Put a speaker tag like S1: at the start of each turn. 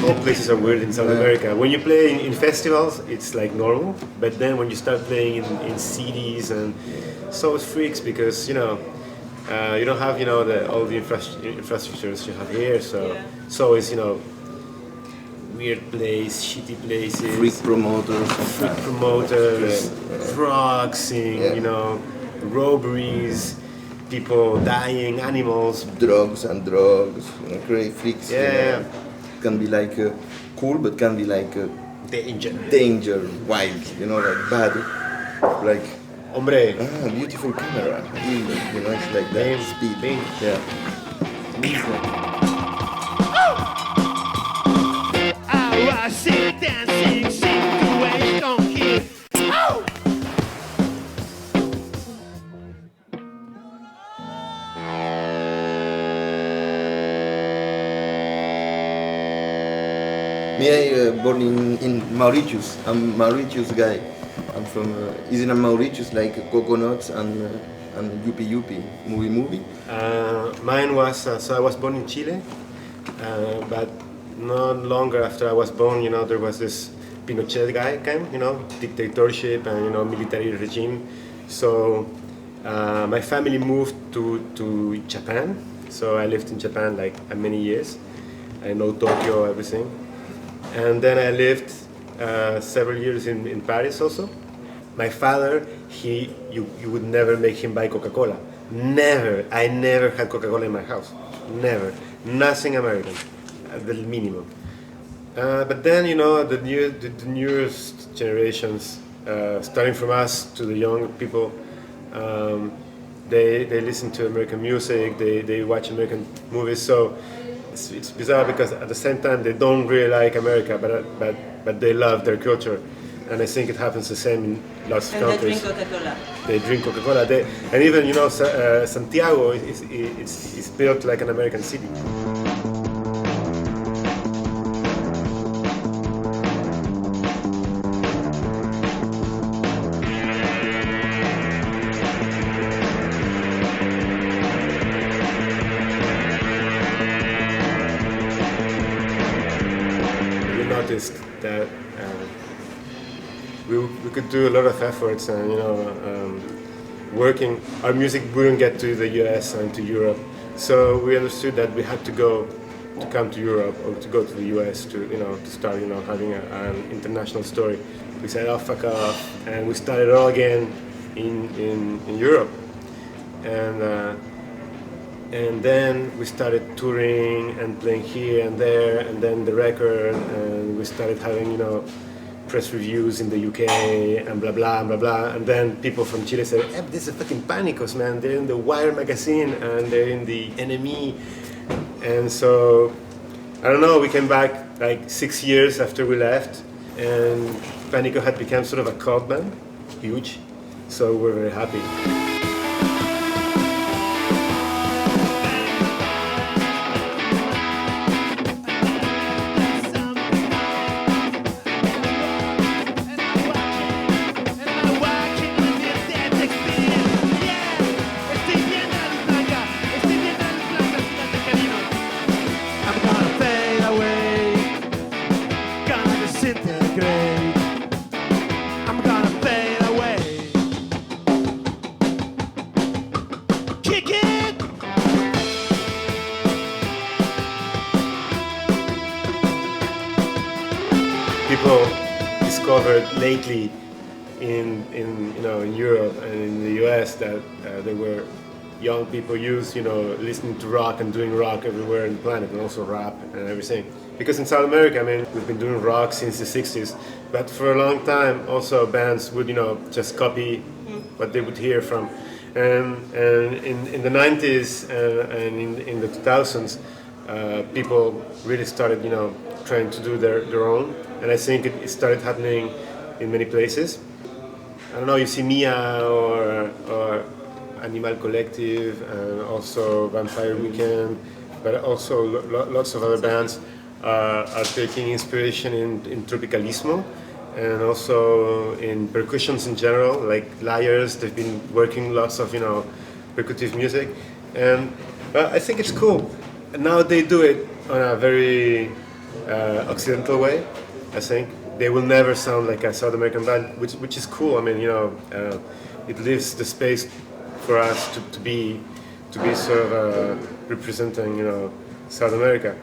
S1: All places are weird in South America. When you play in festivals, it's like normal. But then when you start playing in cities, and so it's freaks because you don't have all the infrastructures you have here. So it's always weird place, shitty places,
S2: Freak promoters,
S1: drugsing, robberies, people dying, animals.
S2: drugs, great freaks.
S1: Yeah.
S2: Can be like cool, but can be like
S1: Danger.
S2: wild, like bad, like
S1: Hombre.
S2: beautiful camera. It's like that. Speed.
S1: Bing.
S2: Yeah.
S3: I was sick dancing, sick to waste on here. Oh!
S2: Me, I born in Mauritius. I'm Mauritius guy. I'm from is in Mauritius like coconuts and yuppie movie.
S1: Mine was so I was born in Chile, but not longer after I was born, there was this Pinochet guy came, dictatorship and military regime. So my family moved to Japan. So I lived in Japan like many years. I know Tokyo, everything. And then I lived several years in Paris also. My father, you would never make him buy Coca-Cola. Never. I never had Coca-Cola in my house. Never. Nothing American, at the minimum. But then, the newest generations, starting from us to the young people, they listen to American music, they watch American movies. So it's bizarre because at the same time they don't really like America, but they love their culture, and I think it happens the same in lots of countries.
S4: They drink Coca-Cola.
S1: They drink Coca-Cola, and even Santiago is built like an American city. Noticed that we could do a lot of efforts and working. Our music wouldn't get to the US and to Europe, so we understood that we had to come to Europe or to go to the US to start having an international story. We said, oh fuck off, and we started all again in Europe, and then we started touring and playing here and there, and then the record, and we started having, press reviews in the UK and blah blah blah blah. And then people from Chile said, hey, this is fucking Panicos, man. They're in the Wire magazine and they're in the NME. And so, I don't know, we came back like 6 years after we left, and Panico had become sort of a cult band, huge. So we're very happy. People discovered lately in Europe and in the US that there were young people use, listening to rock and doing rock everywhere in the planet, and also rap and everything. Because in South America, I mean, we've been doing rock since the 60s, but for a long time, also bands would, just copy what they would hear from. And in the 90s and in the 2000s, people really started, trying to do their own. And I think it started happening in many places. I don't know, you see Mia or Animal Collective and also Vampire Weekend, but also lots of other bands are taking inspiration in tropicalismo and also in percussions in general, like Liars. They've been working lots of percussive music, and I think it's cool. And now they do it on a very Occidental way. I think they will never sound like a South American band, which is cool. I mean, it leaves the space for us to be sort of representing South America.